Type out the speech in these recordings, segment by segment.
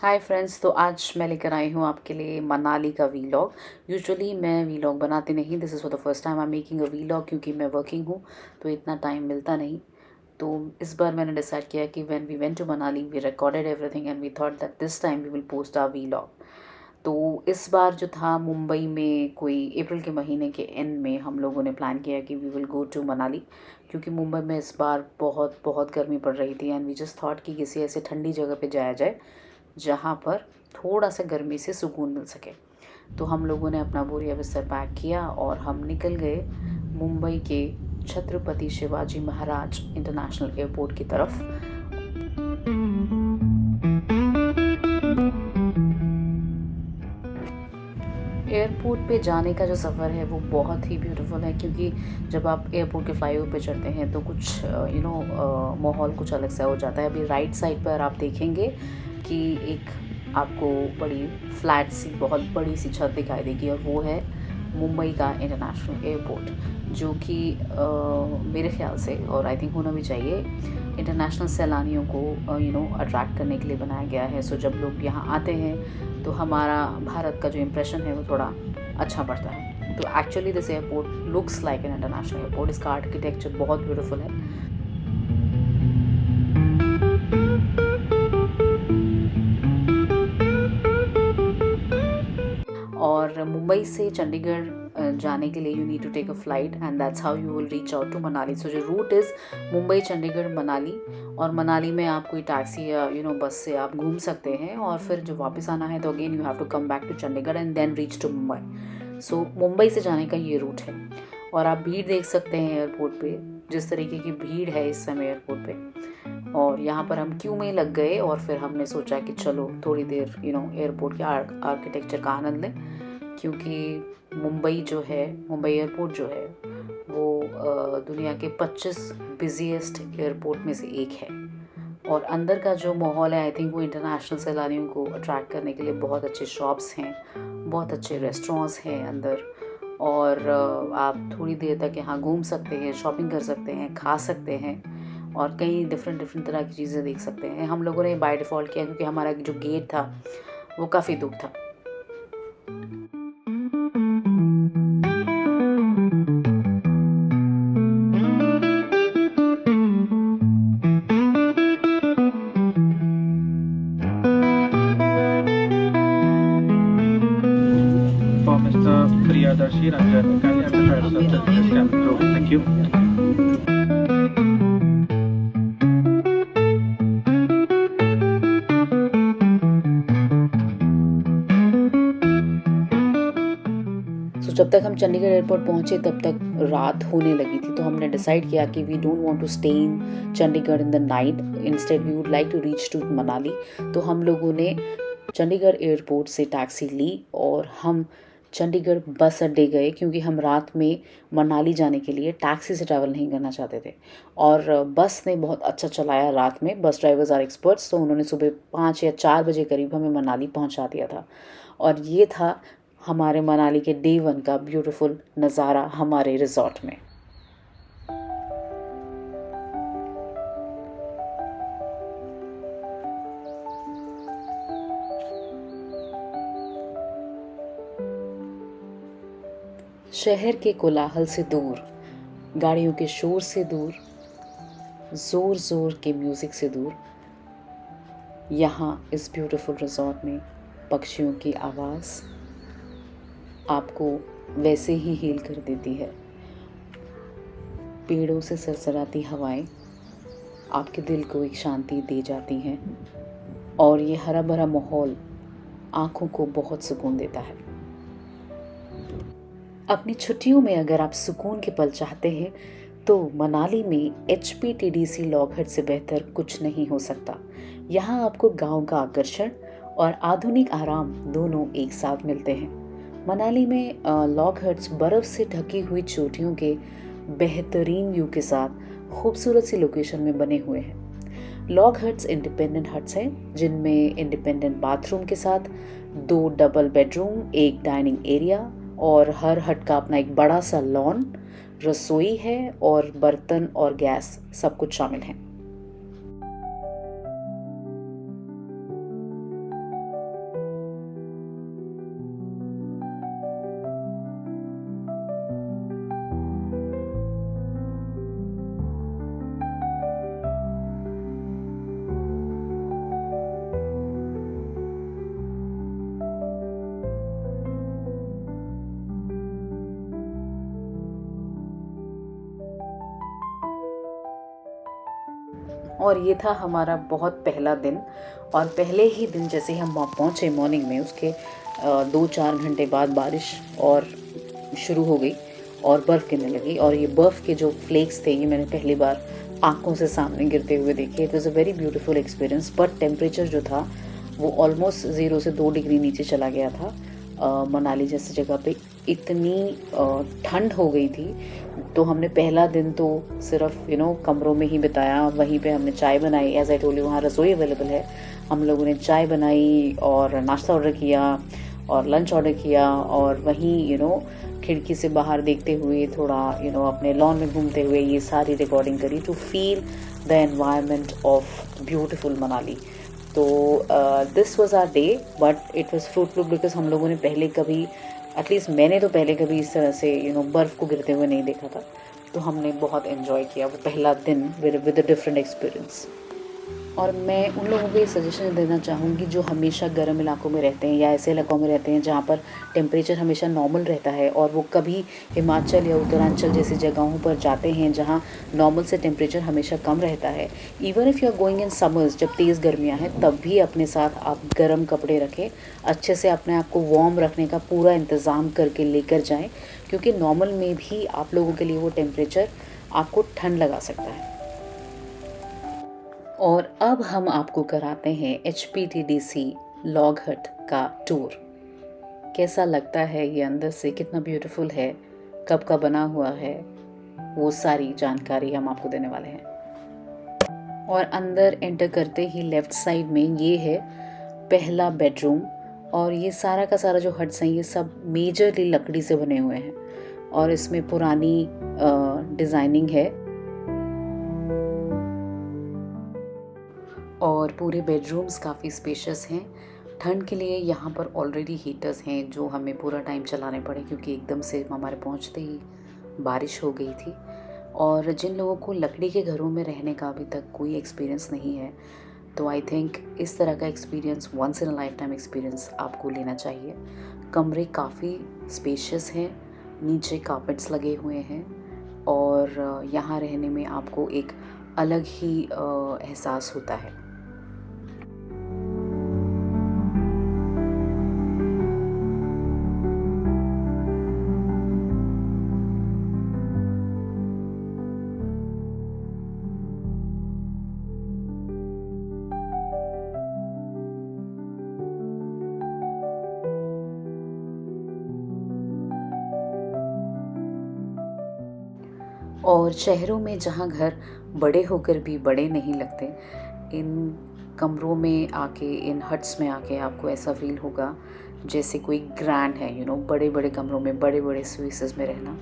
Hi friends, तो आज मैं लेकर आई हूँ आपके लिए मनाली का वीलॉग। यूजुअली मैं वीलॉग बनाती नहीं, this is for the first time I am making a vlog, क्योंकि मैं वर्किंग हूँ तो इतना टाइम मिलता नहीं। तो इस बार मैंने डिसाइड किया कि when we went to Manali we recorded everything and we thought that this time we will post our vlog. तो इस बार जो था मुंबई में कोई अप्रैल के महीने के एंड में हम लोगों ने प्लान किया कि we will go to Manali, क्योंकि मुंबई में इस बार बहुत बहुत गर्मी पड़ रही थी एंड वी जस्ट थॉट कि किसी ऐसे ठंडी जगह पे जाया जाए जहाँ पर थोड़ा सा गर्मी से सुकून मिल सके। तो हम लोगों ने अपना बोरिया बिस्तर पैक किया और हम निकल गए मुंबई के छत्रपति शिवाजी महाराज इंटरनेशनल एयरपोर्ट की तरफ। एयरपोर्ट पे जाने का जो सफ़र है वो बहुत ही ब्यूटीफुल है, क्योंकि जब आप एयरपोर्ट के फ्लाईओवर पे चढ़ते हैं तो कुछ माहौल कुछ अलग सा हो जाता है। अभी राइट साइड पर आप देखेंगे कि एक आपको बड़ी फ्लैट सी बहुत बड़ी सी छत दिखाई देगी, और वो है मुंबई का इंटरनेशनल एयरपोर्ट, जो कि मेरे ख्याल से, और आई थिंक होना भी चाहिए, इंटरनेशनल सैलानियों को अट्रैक्ट करने के लिए बनाया गया है। सो जब लोग यहाँ आते हैं तो हमारा भारत का जो इम्प्रेशन है वो थोड़ा अच्छा पड़ता है। तो actually this airport looks like an international airport. इसका आर्किटेक्चर बहुत ब्यूटीफुल है। और मुंबई से चंडीगढ़ जाने के लिए you need to take a flight and that's how you will reach out to Manali. So जो रूट इज़ मुंबई चंडीगढ़ मनाली, और मनाली में आप कोई टैक्सी या बस से आप घूम सकते हैं, और फिर जब वापस आना है तो again you have to come back to Chandigarh and then reach to Mumbai. So Mumbai से जाने का ये रूट है। और आप भीड़ देख सकते हैं एयरपोर्ट पे, जिस तरीके की भीड़ है इस समय एयरपोर्ट पे। और यहाँ पर हम क्यू में लग गए और फिर हमने सोचा कि चलो थोड़ी देर एयरपोर्ट के आर्किटेक्चर का आनंद लें, क्योंकि मुंबई एयरपोर्ट जो है वो दुनिया के 25 बिजिएस्ट एयरपोर्ट में से एक है। और अंदर का जो माहौल है, आई थिंक वो इंटरनेशनल सैलानियों को अट्रैक्ट करने के लिए बहुत अच्छे शॉप्स हैं, बहुत अच्छे रेस्टोरेंट्स हैं अंदर। और आप थोड़ी देर तक यहाँ घूम सकते हैं, शॉपिंग कर सकते हैं, खा सकते हैं, और कई डिफरेंट तरह की चीज़ें देख सकते हैं। हम लोगों ने बाय डिफ़ॉल्ट किया, क्योंकि हमारा जो गेट था वो काफ़ी दूर था। For Mr. Priyadarshi Ranjan Nikali at the head of the Capitol. Thank you. सो जब तक हम चंडीगढ़ एयरपोर्ट पहुँचे तब तक रात होने लगी थी। तो हमने डिसाइड किया कि we don't want to stay in Chandigarh in the night, instead we would like to reach to Manali. तो हम लोगों ने चंडीगढ़ एयरपोर्ट से टैक्सी ली और हम चंडीगढ़ बस अड्डे गए, क्योंकि हम रात में मनाली जाने के लिए टैक्सी से ट्रैवल नहीं करना चाहते थे। और बस ने बहुत अच्छा चलाया रात में, बस ड्राइवर्स आर एक्सपर्ट्स, तो उन्होंने सुबह 5 या 4 बजे करीब हमें मनाली पहुंचा दिया था। और ये था हमारे मनाली के डे 1 का ब्यूटीफुल नज़ारा हमारे रिजॉर्ट में। शहर के कोलाहल से दूर, गाड़ियों के शोर से दूर, ज़ोर ज़ोर के म्यूज़िक से दूर, यहाँ इस ब्यूटीफुल रिजॉर्ट में पक्षियों की आवाज़ आपको वैसे ही हील कर देती है। पेड़ों से सरसराती हवाएं आपके दिल को एक शांति दे जाती हैं, और ये हरा भरा माहौल आँखों को बहुत सुकून देता है। अपनी छुट्टियों में अगर आप सुकून के पल चाहते हैं तो मनाली में HPTDC लॉकहार्ट से बेहतर कुछ नहीं हो सकता। यहाँ आपको गांव का आकर्षण और आधुनिक आराम दोनों एक साथ मिलते हैं। मनाली में लॉकहार्ट्स बर्फ़ से ढकी हुई चोटियों के बेहतरीन व्यू के साथ खूबसूरत सी लोकेशन में बने हुए हैं। लॉकहार्ट्स इंडिपेंडेंट हट्स हैं, जिनमें इंडिपेंडेंट बाथरूम के साथ 2 डबल बेडरूम, 1 डाइनिंग एरिया, और हर हट का अपना एक बड़ा सा लॉन, रसोई है, और बर्तन और गैस सब कुछ शामिल है। और ये था हमारा बहुत पहला दिन। और पहले ही दिन जैसे ही हम वहाँ पहुँचे मॉर्निंग में, उसके 2-4 घंटे बाद बारिश और शुरू हो गई और बर्फ़ गिरने लगी। और ये बर्फ़ के जो फ्लेक्स थे, ये मैंने पहली बार आँखों से सामने गिरते हुए देखे। It was a very beautiful experience. But temperature जो था वो ऑलमोस्ट 0 से 2 डिग्री नीचे चला गया था। मनाली जैसी जगह पे इतनी ठंड हो गई थी। तो हमने पहला दिन तो सिर्फ कमरों में ही बिताया। वहीं पे हमने चाय बनाई, एज आई टोल्ड यू वहाँ रसोई अवेलेबल है। हम लोगों ने चाय बनाई और नाश्ता ऑर्डर किया और लंच ऑर्डर किया, और वहीं खिड़की से बाहर देखते हुए थोड़ा अपने लॉन में घूमते हुए ये सारी रिकॉर्डिंग करी to feel the environment of beautiful Manali. तो this was our day, but it was fruitful because हम लोगों ने पहले कभी, एटलीस्ट मैंने तो पहले कभी इस तरह से बर्फ़ को गिरते हुए नहीं देखा था। तो हमने बहुत एंजॉय किया वो पहला दिन विद अ डिफरेंट एक्सपीरियंस। और मैं उन लोगों को ये सजेशन देना चाहूँगी जो हमेशा गर्म इलाकों में रहते हैं या ऐसे इलाकों में रहते हैं जहाँ पर टेम्परेचर हमेशा नॉर्मल रहता है, और वो कभी हिमाचल या उत्तरांचल जैसी जगहों पर जाते हैं जहाँ नॉर्मल से टेम्परेचर हमेशा कम रहता है। Even if you are going in summers, जब तेज़ गर्मियाँ हैं, तब भी अपने साथ आप गर्म कपड़े रखें, अच्छे से अपने आप को वार्म रखने का पूरा इंतज़ाम करके लेकर जाएँ, क्योंकि नॉर्मल में भी आप लोगों के लिए वो टेम्परेचर आपको ठंड लगा सकता है। और अब हम आपको कराते हैं HPTDC लॉग हट का टूर। कैसा लगता है ये अंदर से, कितना ब्यूटीफुल है, कब का बना हुआ है, वो सारी जानकारी हम आपको देने वाले हैं। और अंदर एंटर करते ही लेफ़्ट साइड में ये है पहला बेडरूम। और ये सारा का सारा जो हट्स हैं ये सब मेजरली लकड़ी से बने हुए हैं, और इसमें पुरानी डिज़ाइनिंग है। और पूरे बेडरूम्स काफ़ी स्पेशियस हैं। ठंड के लिए यहाँ पर ऑलरेडी हीटर्स हैं जो हमें पूरा टाइम चलाने पड़े, क्योंकि एकदम से हमारे पहुँचते ही बारिश हो गई थी। और जिन लोगों को लकड़ी के घरों में रहने का अभी तक कोई एक्सपीरियंस नहीं है, तो आई थिंक इस तरह का experience once in a lifetime experience आपको लेना चाहिए। कमरे काफ़ी स्पेशियस हैं, नीचे कार्पेट्स लगे हुए हैं, और यहाँ रहने में आपको एक अलग ही एहसास होता है। और शहरों में जहाँ घर बड़े होकर भी बड़े नहीं लगते, इन कमरों में आके, इन हट्स में आके आपको ऐसा फील होगा जैसे कोई ग्रैंड है। बड़े बड़े कमरों में, बड़े बड़े स्पेसेस में रहना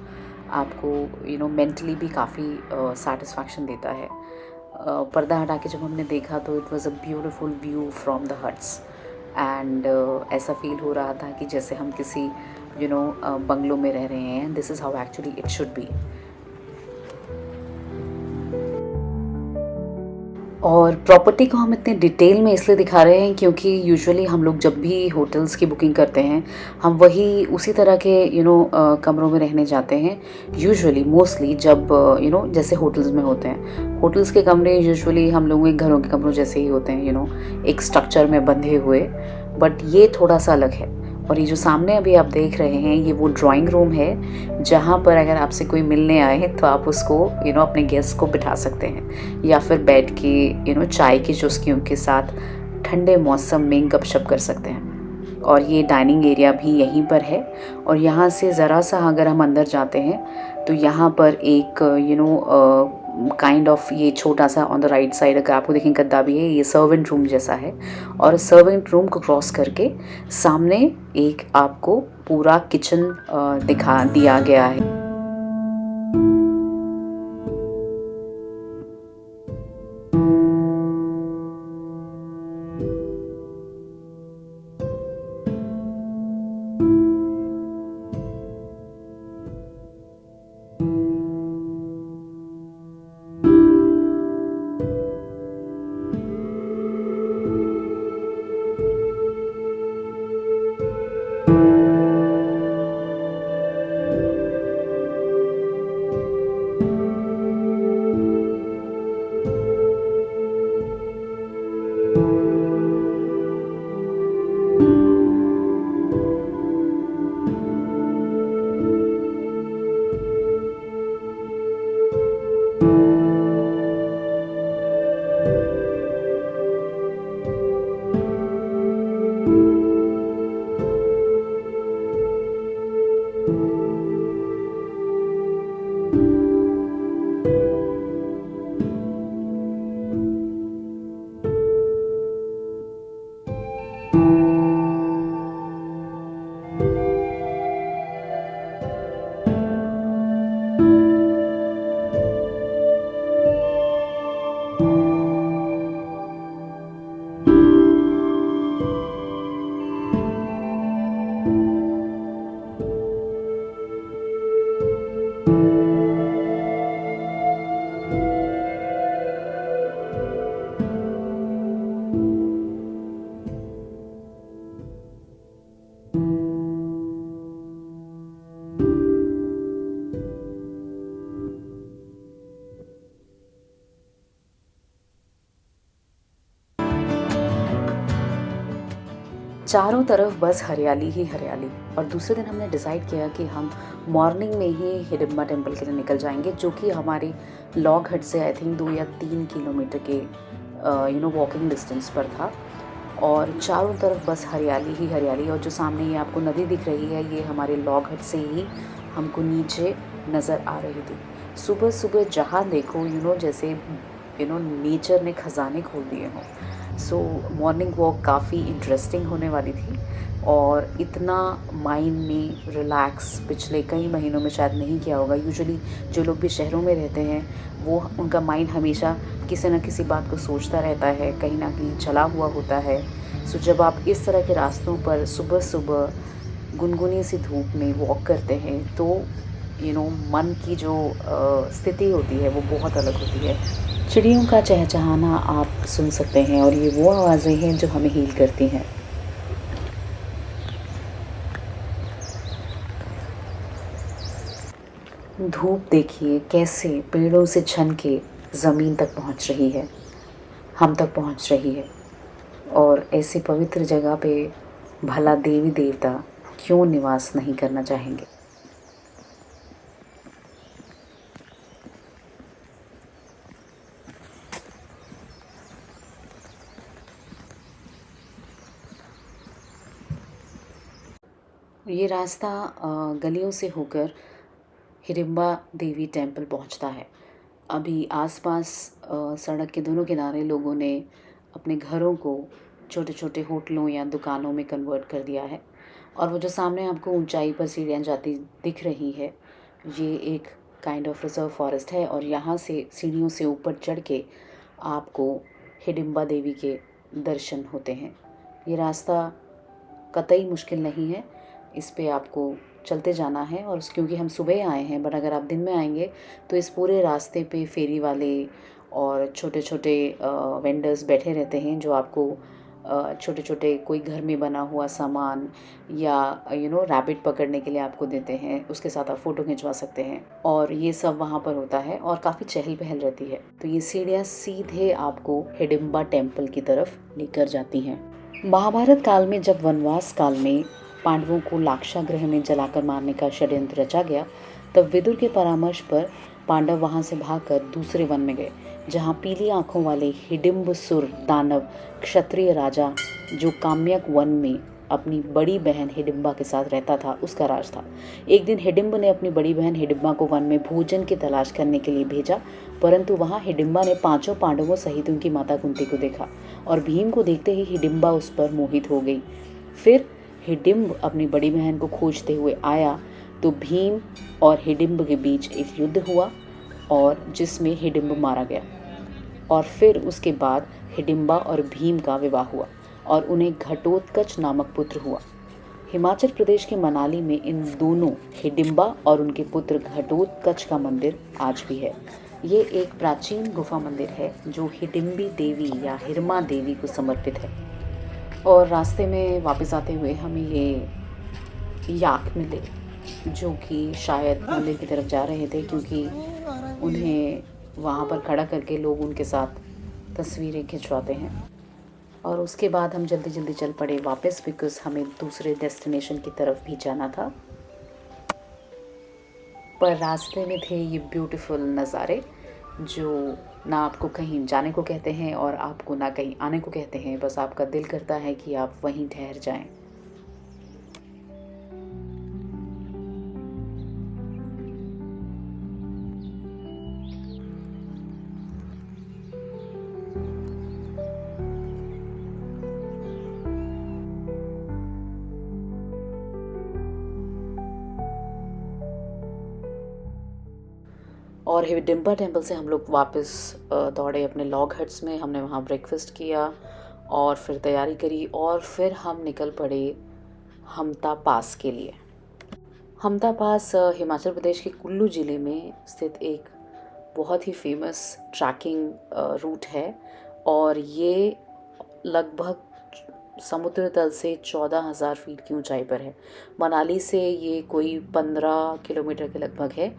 आपको मेंटली भी काफ़ी सेटिस्फैक्शन देता है। पर्दा हटा के जब हमने देखा तो it was a beautiful view from the huts, and ऐसा फील हो रहा था कि जैसे हम किसी बंगलों में रह रहे हैं। This is how actually it should be. और प्रॉपर्टी को हम इतने डिटेल में इसलिए दिखा रहे हैं क्योंकि यूजुअली हम लोग जब भी होटल्स की बुकिंग करते हैं, हम वही उसी तरह के कमरों में रहने जाते हैं। यूजुअली मोस्टली जब जैसे होटल्स में होते हैं, होटल्स के कमरे यूजुअली हम लोगों के घरों के कमरों जैसे ही होते हैं, एक स्ट्रक्चर में बंधे हुए। बट ये थोड़ा सा अलग है। और ये जो सामने अभी आप देख रहे हैं, ये वो ड्राइंग रूम है जहाँ पर अगर आपसे कोई मिलने आए तो आप उसको अपने गेस्ट को बिठा सकते हैं, या फिर बैठ के चाय की चुस्कियों के साथ ठंडे मौसम में गपशप कर सकते हैं। और ये डाइनिंग एरिया भी यहीं पर है। और यहाँ से ज़रा सा अगर हम अंदर जाते हैं तो यहाँ पर एक काइंड ऑफ ये छोटा सा ऑन द राइट साइड अगर आपको देखें गद्दा भी है, ये सर्वेंट रूम जैसा है। और सर्वेंट रूम को क्रॉस करके सामने एक आपको पूरा किचन दिखा दिया गया है। चारों तरफ बस हरियाली ही हरियाली। और दूसरे दिन हमने डिसाइड किया कि हम मॉर्निंग में ही हिडिंबा टेम्पल के लिए निकल जाएंगे, जो कि हमारे लॉग हट से आई थिंक 2 या 3 किलोमीटर के वॉकिंग डिस्टेंस पर था। और चारों तरफ बस हरियाली ही हरियाली। और जो सामने ये आपको नदी दिख रही है, ये हमारे लॉग हट से ही हमको नीचे नज़र आ रही थी। सुबह सुबह जहाँ देखो जैसे नेचर ने खजाने खोल दिए हों। सो मॉर्निंग वॉक काफ़ी इंटरेस्टिंग होने वाली थी और इतना माइंड में रिलैक्स पिछले कई महीनों में शायद नहीं किया होगा। यूजुअली जो लोग भी शहरों में रहते हैं वो उनका माइंड हमेशा किसी न किसी बात को सोचता रहता है, कहीं ना कहीं चला हुआ होता है। सो जब आप इस तरह के रास्तों पर सुबह सुबह गुनगुनी सी धूप में वॉक करते हैं तो मन की जो स्थिति होती है वो बहुत अलग होती है। चिड़ियों का चहचहाना आप सुन सकते हैं और ये वो आवाज़ें हैं जो हमें हील करती हैं। धूप देखिए कैसे पेड़ों से छन के ज़मीन तक पहुंच रही है, हम तक पहुंच रही है। और ऐसी पवित्र जगह पे भला देवी देवता क्यों निवास नहीं करना चाहेंगे। ये रास्ता गलियों से होकर हिडिंबा देवी टेम्पल पहुंचता है। अभी आसपास सड़क के दोनों किनारे लोगों ने अपने घरों को छोटे छोटे होटलों या दुकानों में कन्वर्ट कर दिया है। और वो जो सामने आपको ऊंचाई पर सीढ़ियाँ जाती दिख रही है, ये एक काइंड ऑफ रिजर्व फॉरेस्ट है और यहाँ से सीढ़ियों से ऊपर चढ़ के आपको हिडिंबा देवी के दर्शन होते हैं। ये रास्ता कतई मुश्किल नहीं है, इस पे आपको चलते जाना है। और क्योंकि हम सुबह आए हैं, बट अगर आप दिन में आएंगे तो इस पूरे रास्ते पे फेरी वाले और छोटे छोटे वेंडर्स बैठे रहते हैं जो आपको छोटे छोटे कोई घर में बना हुआ सामान या रैबिट पकड़ने के लिए आपको देते हैं। उसके साथ आप फ़ोटो खिंचवा सकते हैं और ये सब वहाँ पर होता है और काफ़ी चहल पहल रहती है। तो ये सीढ़ियाँ सीधे आपको हिडिंबा टेम्पल की तरफ लेकर जाती हैं। महाभारत काल में जब वनवास काल में पांडवों को लाक्षागृह में जलाकर मारने का षड्यंत्र रचा गया, तब विदुर के परामर्श पर पांडव वहां से भागकर दूसरे वन में गए, जहां पीली आंखों वाले हिडिंबसुर दानव क्षत्रिय राजा जो काम्यक वन में अपनी बड़ी बहन हिडिंबा के साथ रहता था उसका राज था। एक दिन हिडिंब ने अपनी बड़ी बहन हिडिंबा को वन में भोजन की तलाश करने के लिए भेजा, परंतु वहां हिडिंबा ने 5 पांडवों सहित उनकी माता कुंती को देखा और भीम को देखते ही हिडिंबा उस पर मोहित हो गई। फिर हिडिंब अपनी बड़ी बहन को खोजते हुए आया तो भीम और हिडिंब के बीच एक युद्ध हुआ और जिसमें हिडिंब मारा गया। और फिर उसके बाद हिडिंबा और भीम का विवाह हुआ और उन्हें घटोत्कच नामक पुत्र हुआ। हिमाचल प्रदेश के मनाली में इन दोनों हिडिंबा और उनके पुत्र घटोत्कच का मंदिर आज भी है। ये एक प्राचीन गुफा मंदिर है जो हिडिंबी देवी या हिरमा देवी को समर्पित है। और रास्ते में वापस आते हुए हमें ये याक मिले जो कि शायद मंदिर की तरफ जा रहे थे, क्योंकि उन्हें वहाँ पर खड़ा करके लोग उनके साथ तस्वीरें खिंचवाते हैं। और उसके बाद हम जल्दी जल्दी चल पड़े वापस, बिकॉज़ हमें दूसरे डेस्टिनेशन की तरफ भी जाना था। पर रास्ते में थे ये ब्यूटीफुल नज़ारे जो ना आपको कहीं जाने को कहते हैं और आपको ना कहीं आने को कहते हैं। बस आपका दिल करता है कि आप वहीं ठहर जाएं। और हिडिंबा टेम्पल से हम लोग वापस दौड़े अपने लॉग हट्स में। हमने वहाँ ब्रेकफास्ट किया और फिर तैयारी करी और फिर हम निकल पड़े हमता पास के लिए। हमता पास हिमाचल प्रदेश के कुल्लू ज़िले में स्थित एक बहुत ही फेमस ट्रैकिंग रूट है और ये लगभग समुद्र तल से 14,000 फीट की ऊंचाई पर है। मनाली से ये कोई 15 किलोमीटर के लगभग है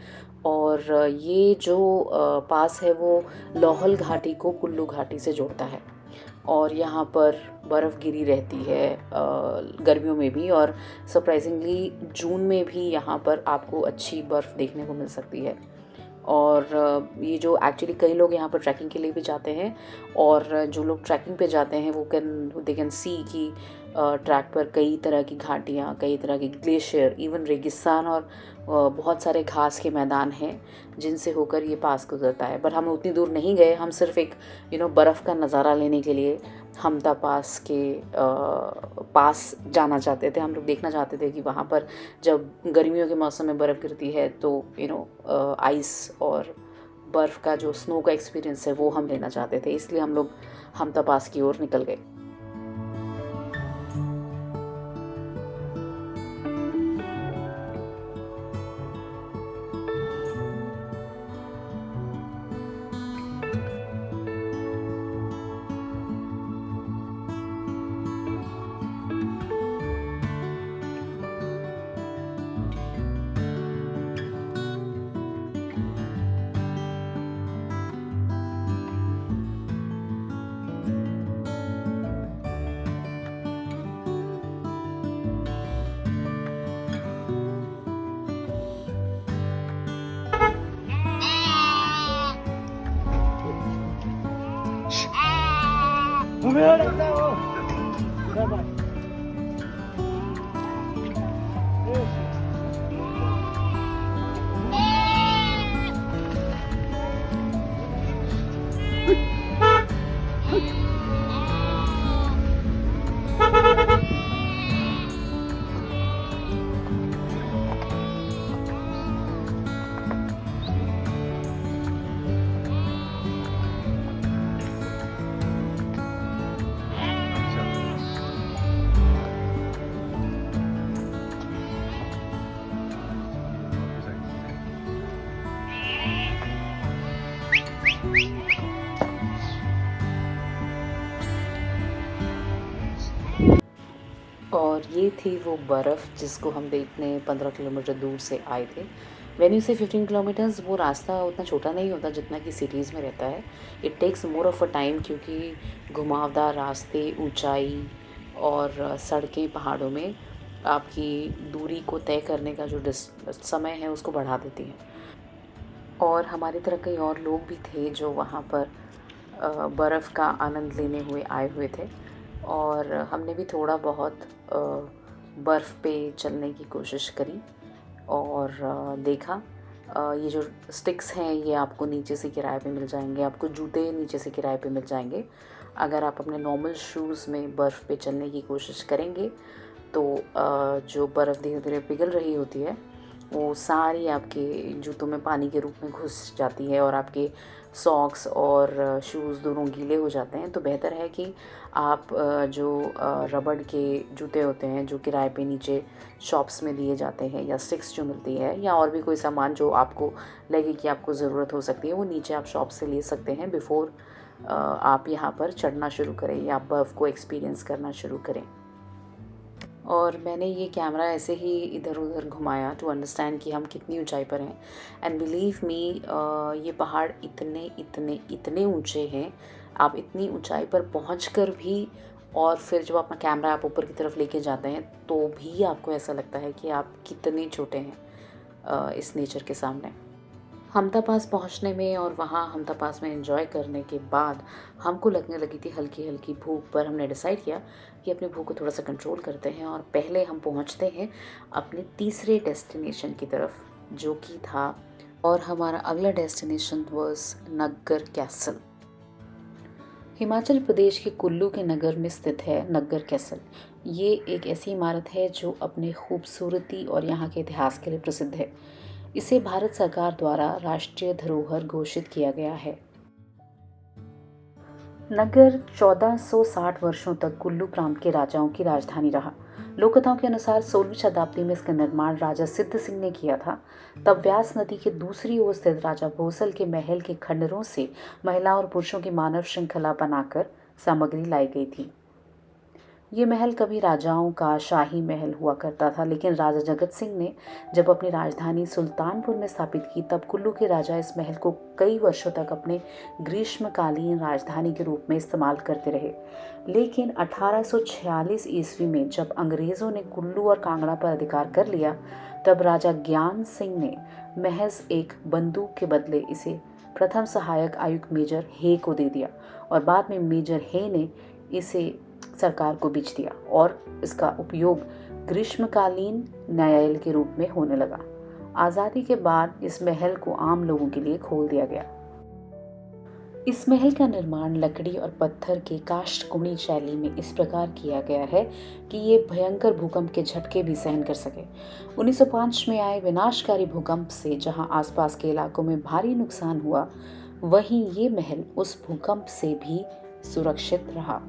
और ये जो पास है वो लाहौल घाटी को कुल्लू घाटी से जोड़ता है। और यहाँ पर बर्फ़ गिरी रहती है गर्मियों में भी, और सरप्राइजिंगली जून में भी यहाँ पर आपको अच्छी बर्फ़ देखने को मिल सकती है। और ये जो एक्चुअली कई लोग यहाँ पर ट्रैकिंग के लिए भी जाते हैं, और जो लोग ट्रैकिंग पे जाते हैं वो दे कैन सी कि ट्रैक पर कई तरह की घाटियाँ, कई तरह के ग्लेशियर, इवन रेगिस्तान और बहुत सारे घास के मैदान हैं जिनसे होकर ये पास गुजरता है। पर हम उतनी दूर नहीं गए, हम सिर्फ एक बर्फ़ का नज़ारा लेने के लिए हमटा पास के पास जाना चाहते थे। हम लोग देखना चाहते थे कि वहाँ पर जब गर्मियों के मौसम में बर्फ़ गिरती है तो आइस और बर्फ़ का जो स्नो का एक्सपीरियंस है वो हम लेना चाहते थे, इसलिए हम लोग हमटा पास की ओर निकल गए। और ये थी वो बर्फ़ जिसको हम देखने 15 किलोमीटर दूर से आए थे। वेन्यू से 15 किलोमीटर्स वो रास्ता उतना छोटा नहीं होता जितना कि सिटीज़ में रहता है। It takes more of a time, क्योंकि घुमावदार रास्ते, ऊंचाई और सड़कें पहाड़ों में आपकी दूरी को तय करने का जो समय है उसको बढ़ा देती हैं। और हमारी तरह कई और लोग भी थे जो वहाँ पर बर्फ़ का आनंद लेने हुए आए हुए थे, और हमने भी थोड़ा बहुत बर्फ़ पे चलने की कोशिश करी और देखा। ये जो स्टिक्स हैं ये आपको नीचे से किराए पे मिल जाएंगे, आपको जूते नीचे से किराए पे मिल जाएंगे। अगर आप अपने नॉर्मल शूज़ में बर्फ़ पे चलने की कोशिश करेंगे तो जो बर्फ़ धीरे धीरे पिघल रही होती है वो सारी आपके जूतों में पानी के रूप में घुस जाती है और आपके सॉक्स और शूज़ दोनों गीले हो जाते हैं। तो बेहतर है कि आप जो रबड़ के जूते होते हैं जो किराए पे नीचे शॉप्स में दिए जाते हैं, या स्टिक्स जो मिलती है, या और भी कोई सामान जो आपको लगे कि आपको ज़रूरत हो सकती है, वो नीचे आप शॉप से ले सकते हैं बिफ़ोर आप यहाँ पर चढ़ना शुरू करें या बर्फ़ को एक्सपीरियंस करना शुरू करें। और मैंने ये कैमरा ऐसे ही इधर उधर घुमाया टू अंडरस्टैंड कि हम कितनी ऊंचाई पर हैं। एंड बिलीव मी, ये पहाड़ इतने इतने इतने ऊंचे हैं, आप इतनी ऊंचाई पर पहुंचकर भी, और फिर जब अपना कैमरा आप ऊपर की तरफ लेके जाते हैं तो भी आपको ऐसा लगता है कि आप कितने छोटे हैं इस नेचर के सामने। हमटा पास पहुंचने में और वहाँ हमटा पास में एंजॉय करने के बाद हमको लगने लगी थी हल्की हल्की भूख, पर हमने डिसाइड किया कि अपनी भूख को थोड़ा सा कंट्रोल करते हैं और पहले हम पहुंचते हैं अपने तीसरे डेस्टिनेशन की तरफ, जो कि था, और हमारा अगला destination was Naggar castle. Himachal Pradesh के कुल्लू के नगर में स्थित है नग्गर कैसल। ये एक ऐसी इमारत है जो अपने खूबसूरती और यहाँ के इतिहास के लिए प्रसिद्ध है। इसे भारत सरकार द्वारा राष्ट्रीय धरोहर घोषित किया गया है। नगर 1460 वर्षों तक कुल्लू प्रांत के राजाओं की राजधानी रहा। लोककथाओं के अनुसार 16वीं शताब्दी में इसका निर्माण राजा सिद्ध सिंह ने किया था। तब व्यास नदी के दूसरी ओर स्थित राजा भोसल के महल के खंडरों से महिलाओं और पुरुषों की मानव श्रृंखला बनाकर सामग्री लाई गई थी। ये महल कभी राजाओं का शाही महल हुआ करता था, लेकिन राजा जगत सिंह ने जब अपनी राजधानी सुल्तानपुर में स्थापित की तब कुल्लू के राजा इस महल को कई वर्षों तक अपने ग्रीष्मकालीन राजधानी के रूप में इस्तेमाल करते रहे। लेकिन 1846 ईस्वी में जब अंग्रेज़ों ने कुल्लू और कांगड़ा पर अधिकार कर लिया, तब राजा ज्ञान सिंह ने महज एक बंदूक के बदले इसे प्रथम सहायक आयुक्त मेजर हे को दे दिया और बाद में मेजर हे ने इसे सरकार को बेच दिया और इसका उपयोग ग्रीष्मकालीन न्यायालय के रूप में होने लगा। आज़ादी के बाद इस महल को आम लोगों के लिए खोल दिया गया। इस महल का निर्माण लकड़ी और पत्थर के काष्ठकुणी शैली में इस प्रकार किया गया है कि ये भयंकर भूकंप के झटके भी सहन कर सके। 1905 में आए विनाशकारी भूकंप से जहां आसपास के इलाकों में भारी नुकसान हुआ, वहीं ये महल उस भूकंप से भी सुरक्षित रहा।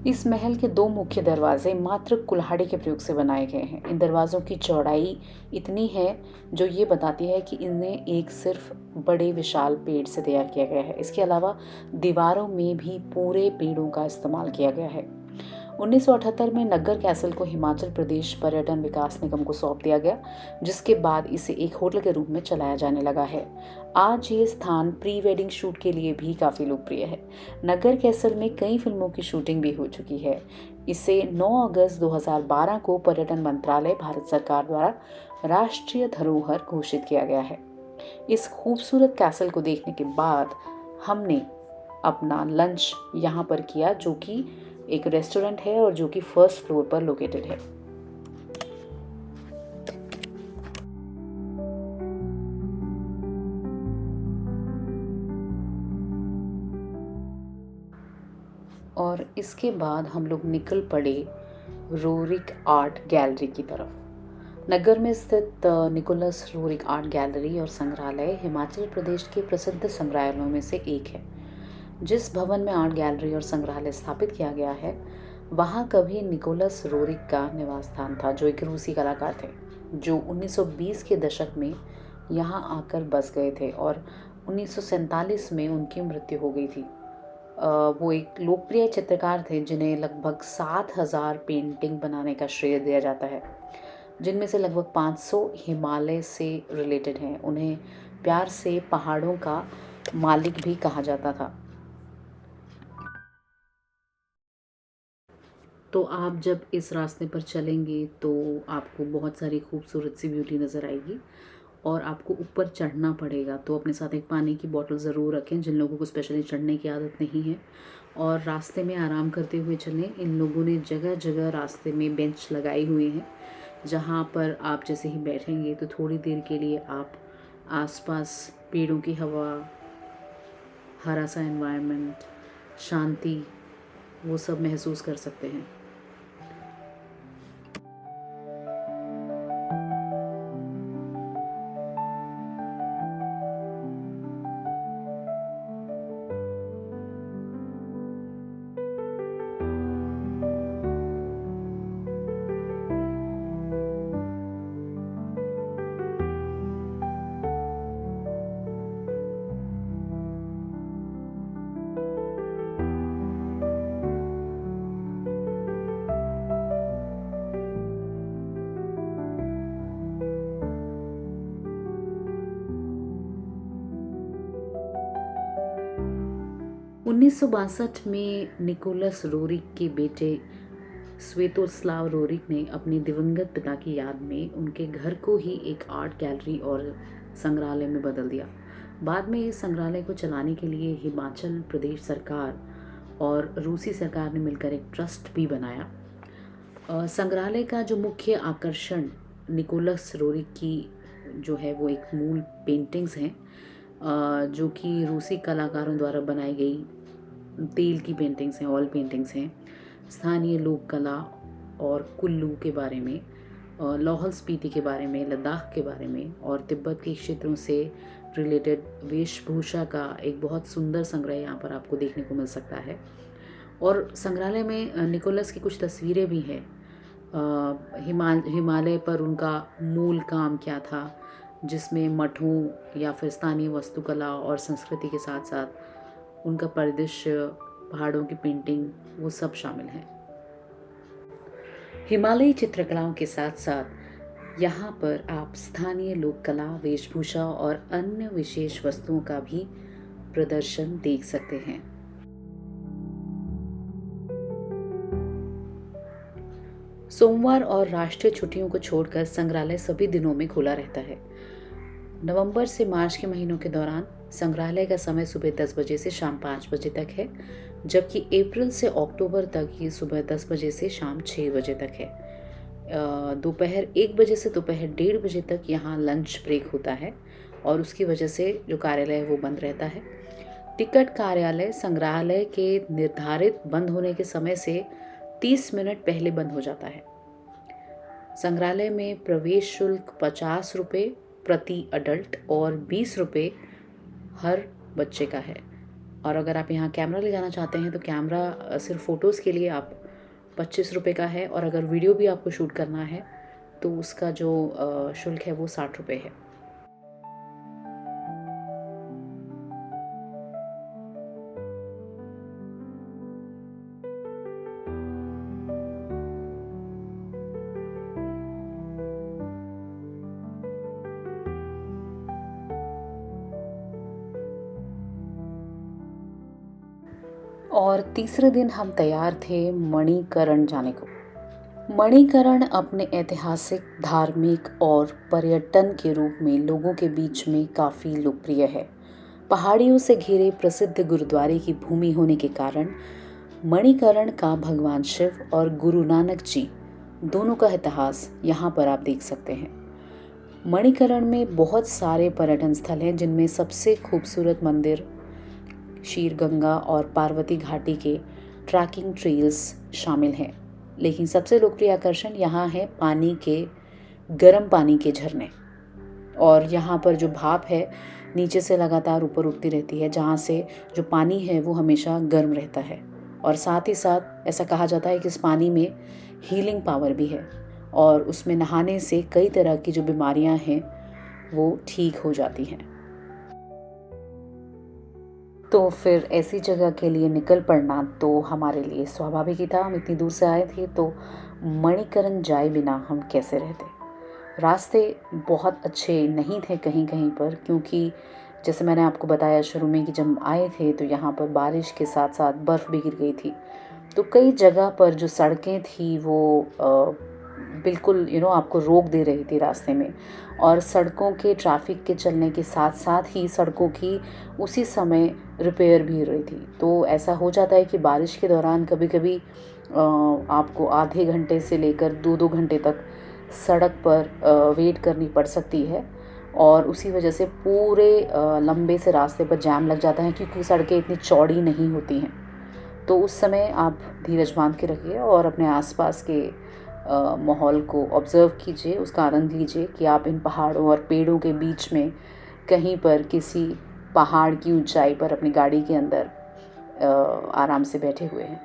इस महल के 2 मुख्य दरवाजे मात्र कुल्हाड़ी के प्रयोग से बनाए गए हैं। इन दरवाज़ों की चौड़ाई इतनी है जो ये बताती है कि इन्हें एक सिर्फ बड़े विशाल पेड़ से तैयार किया गया है। इसके अलावा दीवारों में भी पूरे पेड़ों का इस्तेमाल किया गया है। 1978 में नग्गर कैसल को हिमाचल प्रदेश पर्यटन विकास निगम को सौंप दिया गया, जिसके बाद इसे एक होटल के रूप में चलाया जाने लगा है। आज ये स्थान प्री वेडिंग शूट के लिए भी काफ़ी लोकप्रिय है। नग्गर कैसल में कई फिल्मों की शूटिंग भी हो चुकी है। इसे 9 अगस्त 2012 को पर्यटन मंत्रालय भारत सरकार द्वारा राष्ट्रीय धरोहर घोषित किया गया है। इस खूबसूरत कैसल को देखने के बाद हमने अपना लंच यहाँ पर किया, जो कि एक रेस्टोरेंट है और जो कि फर्स्ट फ्लोर पर लोकेटेड है। और इसके बाद हम लोग निकल पड़े रोरिक आर्ट गैलरी की तरफ। नगर में स्थित निकोलस रोरिक आर्ट गैलरी और संग्रहालय हिमाचल प्रदेश के प्रसिद्ध संग्रहालयों में से एक है। जिस भवन में आर्ट गैलरी और संग्रहालय स्थापित किया गया है, वहाँ कभी निकोलस रोरिक का निवास स्थान था, जो एक रूसी कलाकार थे जो 1920 के दशक में यहाँ आकर बस गए थे और 1947 में उनकी मृत्यु हो गई थी। वो एक लोकप्रिय चित्रकार थे जिन्हें लगभग 7000 पेंटिंग बनाने का श्रेय दिया जाता है, जिनमें से लगभग 500 हिमालय से रिलेटेड हैं। उन्हें प्यार से पहाड़ों का मालिक भी कहा जाता था। तो आप जब इस रास्ते पर चलेंगे तो आपको बहुत सारी खूबसूरत सी ब्यूटी नज़र आएगी और आपको ऊपर चढ़ना पड़ेगा, तो अपने साथ एक पानी की बोतल ज़रूर रखें जिन लोगों को स्पेशली चढ़ने की आदत नहीं है, और रास्ते में आराम करते हुए चलें। इन लोगों ने जगह जगह रास्ते में बेंच लगाई हुई हैं, जहाँ पर आप जैसे ही बैठेंगे तो थोड़ी देर के लिए आप आसपास पेड़ों की हवा, हरा सा एनवायरनमेंट, शांति, वो सब महसूस कर सकते हैं। उन्नीस में निकोलस रोरिक के बेटे स्वेतोस्लाव रोरिक ने अपने दिवंगत पिता की याद में उनके घर को ही एक आर्ट गैलरी और संग्रहालय में बदल दिया। बाद में इस संग्रहालय को चलाने के लिए हिमाचल प्रदेश सरकार और रूसी सरकार ने मिलकर एक ट्रस्ट भी बनाया। संग्रहालय का जो मुख्य आकर्षण निकोलस रोरिक की जो है वो एक मूल पेंटिंग्स हैं, जो कि रूसी कलाकारों द्वारा बनाई गई तेल की पेंटिंग्स हैं, ऑयल पेंटिंग्स हैं। स्थानीय लोक कला और कुल्लू के बारे में, लाहौल स्पीति के बारे में, लद्दाख के बारे में और तिब्बत के क्षेत्रों से रिलेटेड वेशभूषा का एक बहुत सुंदर संग्रह यहाँ पर आपको देखने को मिल सकता है। और संग्रहालय में निकोलस की कुछ तस्वीरें भी हैं। हिमालय पर उनका मूल काम क्या था, जिसमें मठों या फिर स्थानीय वास्तुकला और संस्कृति के साथ साथ उनका परिदृश्य, पहाड़ों की पेंटिंग, वो सब शामिल हैं। हिमालयी चित्रकलाओं के साथ साथ यहाँ पर आप स्थानीय लोक कला, वेशभूषा और अन्य विशेष वस्तुओं का भी प्रदर्शन देख सकते हैं। सोमवार और राष्ट्रीय छुट्टियों को छोड़कर संग्रहालय सभी दिनों में खुला रहता है। नवंबर से मार्च के महीनों के दौरान संग्रहालय का समय सुबह 10 बजे से शाम 5 बजे तक है, जबकि अप्रैल से अक्टूबर तक ये सुबह 10 बजे से शाम 6 बजे तक है। दोपहर 1 बजे से दोपहर 1:30 बजे तक यहाँ लंच ब्रेक होता है और उसकी वजह से जो कार्यालय है वो बंद रहता है। टिकट कार्यालय संग्रहालय के निर्धारित बंद होने के समय से 30 मिनट पहले बंद हो जाता है। संग्रहालय में प्रवेश शुल्क 50 रुपये प्रति अडल्ट और 20 रुपये हर बच्चे का है। और अगर आप यहाँ कैमरा ले जाना चाहते हैं तो कैमरा सिर्फ फ़ोटोज़ के लिए आप 25 रुपये का है, और अगर वीडियो भी आपको शूट करना है तो उसका जो शुल्क है वो 60 रुपये है। और तीसरे दिन हम तैयार थे मणिकरण जाने को। मणिकरण अपने ऐतिहासिक, धार्मिक और पर्यटन के रूप में लोगों के बीच में काफ़ी लोकप्रिय है। पहाड़ियों से घिरे प्रसिद्ध गुरुद्वारे की भूमि होने के कारण मणिकरण का भगवान शिव और गुरु नानक जी दोनों का इतिहास यहाँ पर आप देख सकते हैं। मणिकरण में बहुत सारे पर्यटन स्थल हैं, जिनमें सबसे खूबसूरत मंदिर शीरगंगा और पार्वती घाटी के ट्रैकिंग ट्रेल्स शामिल हैं। लेकिन सबसे लोकप्रिय आकर्षण यहाँ है गर्म पानी के झरने। और यहाँ पर जो भाप है नीचे से लगातार ऊपर उठती रहती है, जहाँ से जो पानी है वो हमेशा गर्म रहता है। और साथ ही साथ ऐसा कहा जाता है कि इस पानी में हीलिंग पावर भी है और उसमें नहाने से कई तरह की जो बीमारियाँ हैं वो ठीक हो जाती हैं। तो फिर ऐसी जगह के लिए निकल पड़ना तो हमारे लिए स्वाभाविक ही था। हम इतनी दूर से आए थे तो मणिकरण जाए बिना हम कैसे रहते। रास्ते बहुत अच्छे नहीं थे कहीं कहीं पर, क्योंकि जैसे मैंने आपको बताया शुरू में कि जब आए थे तो यहाँ पर बारिश के साथ साथ बर्फ़ भी गिर गई थी। तो कई जगह पर जो सड़कें थी वो बिल्कुल आपको रोक दे रही थी रास्ते में, और सड़कों के ट्रैफिक के चलने के साथ साथ ही सड़कों की उसी समय रिपेयर भी हो रही थी। तो ऐसा हो जाता है कि बारिश के दौरान कभी कभी आपको आधे घंटे से लेकर 2-2 घंटे तक सड़क पर वेट करनी पड़ सकती है, और उसी वजह से पूरे लंबे से रास्ते पर जाम लग जाता है, क्योंकि सड़कें इतनी चौड़ी नहीं होती हैं। तो उस समय आप धीरज बांध के रखिए और अपने आसपास के माहौल को ऑब्ज़र्व कीजिए, उसका आनंद लीजिए कि आप इन पहाड़ों और पेड़ों के बीच में कहीं पर किसी पहाड़ की ऊंचाई पर अपनी गाड़ी के अंदर आराम से बैठे हुए हैं।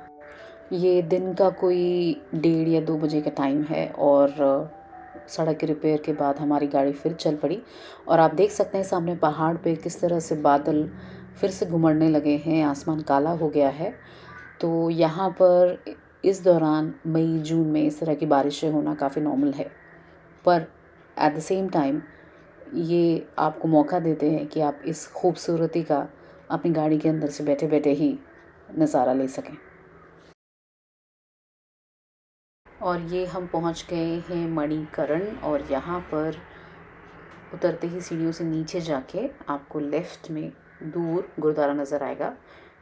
ये दिन का कोई 1:30 या 2 बजे का टाइम है, और सड़क के रिपेयर के बाद हमारी गाड़ी फिर चल पड़ी। और आप देख सकते हैं सामने पहाड़ पे किस तरह से बादल फिर से घुमड़ने लगे हैं, आसमान काला हो गया है। तो यहाँ पर इस दौरान मई जून में इस तरह की बारिशें होना काफ़ी नॉर्मल है, पर एट द सेम टाइम ये आपको मौका देते हैं कि आप इस खूबसूरती का अपनी गाड़ी के अंदर से बैठे बैठे ही नज़ारा ले सकें। और ये हम पहुंच गए हैं मणिकरण, और यहाँ पर उतरते ही सीढ़ियों से नीचे जाके आपको लेफ़्ट में दूर गुरुद्वारा नज़र आएगा,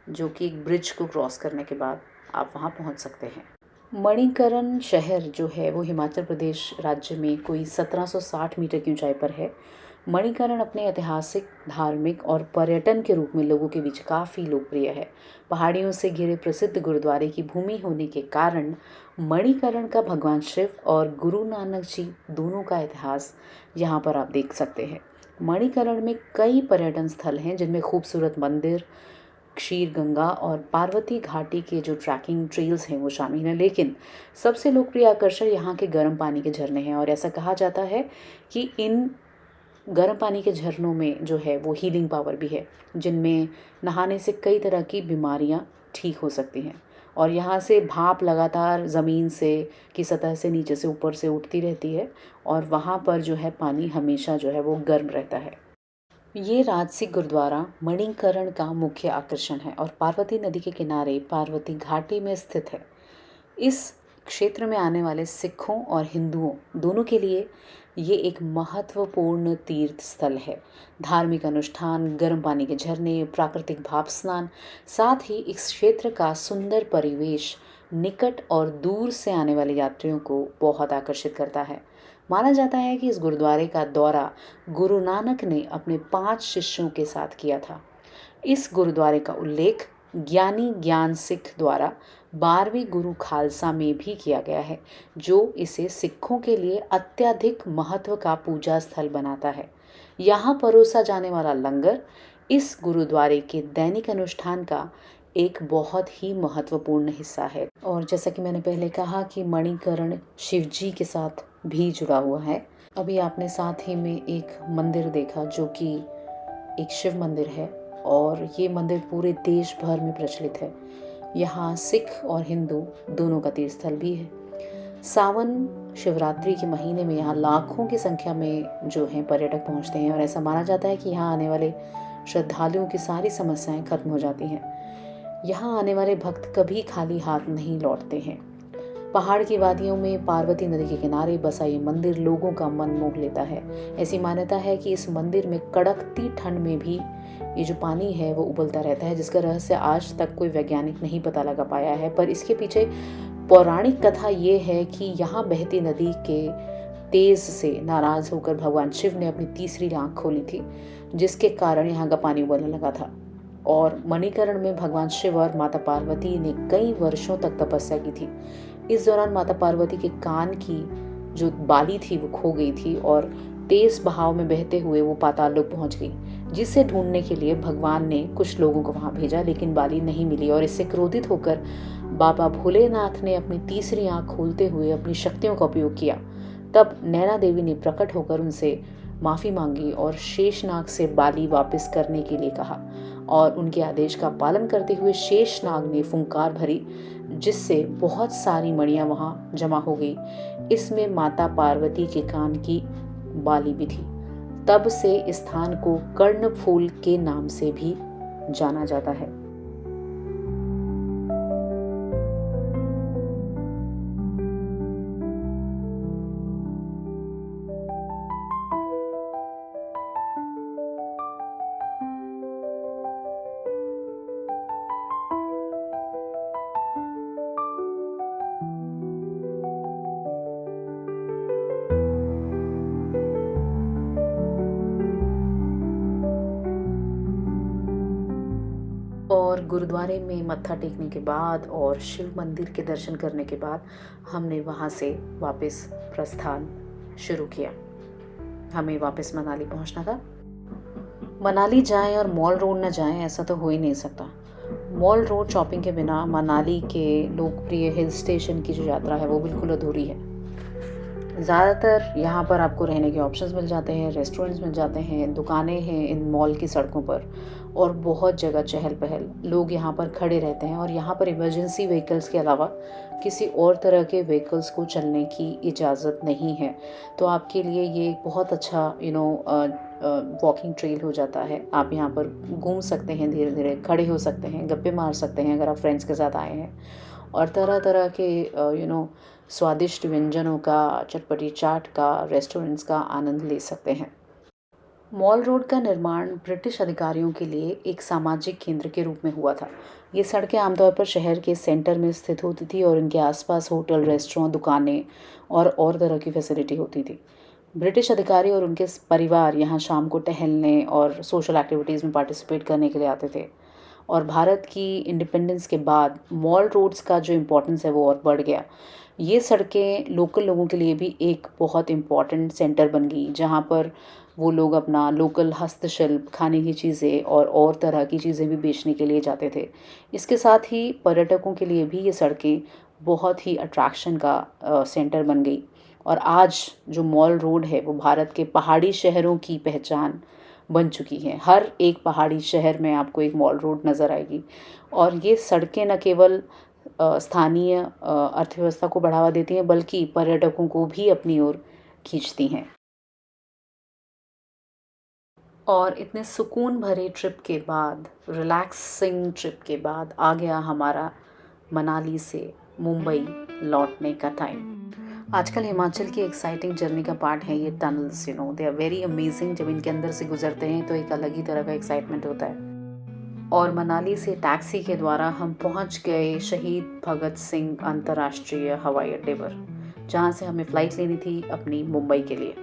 जो कि एक ब्रिज को क्रॉस करने के बाद आप वहाँ पहुँच सकते हैं। मणिकरण शहर जो है वो हिमाचल प्रदेश राज्य में कोई 1760 मीटर की ऊंचाई पर है। मणिकरण अपने ऐतिहासिक, धार्मिक और पर्यटन के रूप में लोगों के बीच काफ़ी लोकप्रिय है। पहाड़ियों से घिरे प्रसिद्ध गुरुद्वारे की भूमि होने के कारण मणिकरण का भगवान शिव और गुरु नानक जी दोनों का इतिहास यहाँ पर आप देख सकते हैं। मणिकरण में कई पर्यटन स्थल हैं, जिनमें खूबसूरत मंदिर, क्षीर गंगा और पार्वती घाटी के जो ट्रैकिंग ट्रेल्स हैं वो शामिल हैं, लेकिन सबसे लोकप्रिय आकर्षण यहाँ के गर्म पानी के झरने हैं। और ऐसा कहा जाता है कि इन गर्म पानी के झरनों में जो है वो हीलिंग पावर भी है, जिनमें नहाने से कई तरह की बीमारियाँ ठीक हो सकती हैं। और यहाँ से भाप लगातार ज़मीन से की सतह से नीचे से ऊपर से उठती रहती है और वहाँ पर जो है पानी हमेशा जो है वो गर्म रहता है। ये राजसिक गुरुद्वारा मणिकर्ण का मुख्य आकर्षण है और पार्वती नदी के किनारे पार्वती घाटी में स्थित है। इस क्षेत्र में आने वाले सिखों और हिंदुओं दोनों के लिए ये एक महत्वपूर्ण तीर्थ स्थल है। धार्मिक अनुष्ठान, गर्म पानी के झरने, प्राकृतिक भाप स्नान, साथ ही इस क्षेत्र का सुंदर परिवेश निकट और दूर से आने वाले यात्रियों को बहुत आकर्षित करता है। माना जाता है कि इस गुरुद्वारे का दौरा गुरु नानक ने अपने 5 शिष्यों के साथ किया था। इस गुरुद्वारे का उल्लेख ज्ञानी ज्ञान सिख द्वारा 12वीं गुरु खालसा में भी किया गया है, जो इसे सिखों के लिए अत्यधिक महत्व का पूजा स्थल बनाता है। यहाँ परोसा जाने वाला लंगर इस गुरुद्वारे के दैनिक अनुष्ठान का एक बहुत ही महत्वपूर्ण हिस्सा है। और जैसा कि मैंने पहले कहा कि मणिकर्ण शिव जी के साथ भी जुड़ा हुआ है। अभी आपने साथ ही में एक मंदिर देखा जो कि एक शिव मंदिर है और ये मंदिर पूरे देश भर में प्रचलित है। यहाँ सिख और हिंदू दोनों का तीर्थ स्थल भी है। सावन शिवरात्रि के महीने में यहाँ लाखों की संख्या में जो हैं पर्यटक पहुँचते हैं और ऐसा माना जाता है कि यहाँ आने वाले श्रद्धालुओं की सारी समस्याएं खत्म हो जाती हैं। यहाँ आने वाले भक्त कभी खाली हाथ नहीं लौटते हैं। पहाड़ की वादियों में पार्वती नदी के किनारे बसा ये मंदिर लोगों का मन मोह लेता है। ऐसी मान्यता है कि इस मंदिर में कड़कती ठंड में भी ये जो पानी है वो उबलता रहता है, जिसका रहस्य आज तक कोई वैज्ञानिक नहीं पता लगा पाया है। पर इसके पीछे पौराणिक कथा ये है कि यहाँ बहती नदी के तेज से नाराज होकर भगवान शिव ने अपनी तीसरी आंख खोली थी, जिसके कारण यहाँ का पानी उबलने लगा था। और मणिकर्ण में भगवान शिव और माता पार्वती ने कई वर्षों तक तपस्या की थी। इस दौरान माता पार्वती के कान की जो बाली थी वो खो गई थी और तेज बहाव में बहते हुए वो पाताल लोक पहुंच गई, जिसे ढूंढने के लिए भगवान ने कुछ लोगों को वहां भेजा, लेकिन बाली नहीं मिली। और इससे क्रोधित होकर बाबा भोलेनाथ ने अपनी तीसरी आंख खोलते हुए अपनी शक्तियों का उपयोग किया। तब नैना देवी ने प्रकट होकर उनसे माफ़ी मांगी और शेषनाग से बाली वापस करने के लिए कहा और उनके आदेश का पालन करते हुए शेषनाग ने फुंकार भरी, जिससे बहुत सारी मणियां वहां जमा हो गई। इसमें माता पार्वती के कान की बाली भी थी। तब से इस स्थान को कर्णफूल के नाम से भी जाना जाता है। और गुरुद्वारे में मत्था टेकने के बाद और शिव मंदिर के दर्शन करने के बाद हमने वहाँ से वापस प्रस्थान शुरू किया। हमें वापस मनाली पहुँचना था। मनाली जाएं और मॉल रोड ना जाएं, ऐसा तो हो ही नहीं सकता। मॉल रोड शॉपिंग के बिना मनाली के लोकप्रिय हिल स्टेशन की जो यात्रा है वो बिल्कुल अधूरी है। ज़्यादातर यहाँ पर आपको रहने के ऑप्शंस मिल जाते हैं, रेस्टोरेंट्स मिल जाते हैं, दुकानें हैं इन मॉल की सड़कों पर और बहुत जगह चहल पहल, लोग यहाँ पर खड़े रहते हैं और यहाँ पर इमरजेंसी व्हीकल्स के अलावा किसी और तरह के व्हीकल्स को चलने की इजाज़त नहीं है। तो आपके लिए ये एक बहुत अच्छा वॉकिंग ट्रेल हो जाता है। आप यहाँ पर घूम सकते हैं, धीरे धीरे खड़े हो सकते हैं, गप्पे मार सकते हैं अगर आप फ्रेंड्स के साथ आए हैं, और तरह तरह के स्वादिष्ट व्यंजनों का, चटपटी चाट का, रेस्टोरेंट्स का आनंद ले सकते हैं। मॉल रोड का निर्माण ब्रिटिश अधिकारियों के लिए एक सामाजिक केंद्र के रूप में हुआ था। ये सड़कें आमतौर पर शहर के सेंटर में स्थित होती थी और इनके आसपास होटल, रेस्टोरेंट, दुकानें और तरह की फैसिलिटी होती थी। ब्रिटिश अधिकारी और उनके परिवार यहाँ शाम को टहलने और सोशल एक्टिविटीज़ में पार्टिसिपेट करने के लिए आते थे। और भारत की इंडिपेंडेंस के बाद मॉल रोड्स का जो इम्पोर्टेंस है वो और बढ़ गया। ये सड़कें लोकल लोगों के लिए भी एक बहुत इम्पॉर्टेंट सेंटर बन गई, जहाँ पर वो लोग अपना लोकल हस्तशिल्प, खाने की चीज़ें और तरह की चीज़ें भी बेचने के लिए जाते थे। इसके साथ ही पर्यटकों के लिए भी ये सड़कें बहुत ही अट्रैक्शन का सेंटर बन गई और आज जो मॉल रोड है वो भारत के पहाड़ी शहरों की पहचान बन चुकी है। हर एक पहाड़ी शहर में आपको एक मॉल रोड नज़र आएगी और ये सड़कें न केवल स्थानीय अर्थव्यवस्था को बढ़ावा देती हैं बल्कि पर्यटकों को भी अपनी ओर खींचती हैं। और इतने सुकून भरे ट्रिप के बाद, रिलैक्सिंग ट्रिप के बाद आ गया हमारा मनाली से मुंबई लौटने का टाइम। आजकल हिमाचल की एक्साइटिंग जर्नी का पार्ट है ये tunnels, they are very amazing. जब इनके अंदर से गुजरते हैं तो एक अलग ही तरह का एक्साइटमेंट होता है। और मनाली से टैक्सी के द्वारा हम पहुंच गए शहीद भगत सिंह अंतर्राष्ट्रीय हवाई अड्डे पर, जहां से हमें फ़्लाइट लेनी थी अपनी मुंबई के लिए।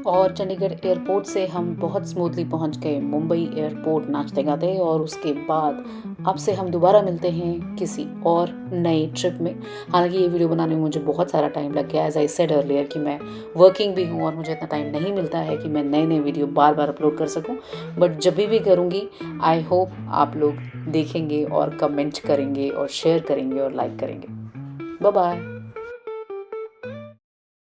और चंडीगढ़ एयरपोर्ट से हम बहुत स्मूथली पहुंच गए मुंबई एयरपोर्ट नाचते गाते। और उसके बाद अब से हम दोबारा मिलते हैं किसी और नए ट्रिप में। हालांकि ये वीडियो बनाने में मुझे बहुत सारा टाइम लग गया, एज आई सेड अर्लियर कि मैं वर्किंग भी हूँ और मुझे इतना टाइम नहीं मिलता है कि मैं नए नए वीडियो बार बार अपलोड कर सकूँ। बट जब भी करूँगी आई होप आप लोग देखेंगे और कमेंट करेंगे और शेयर करेंगे और लाइक करेंगे। Bye bye.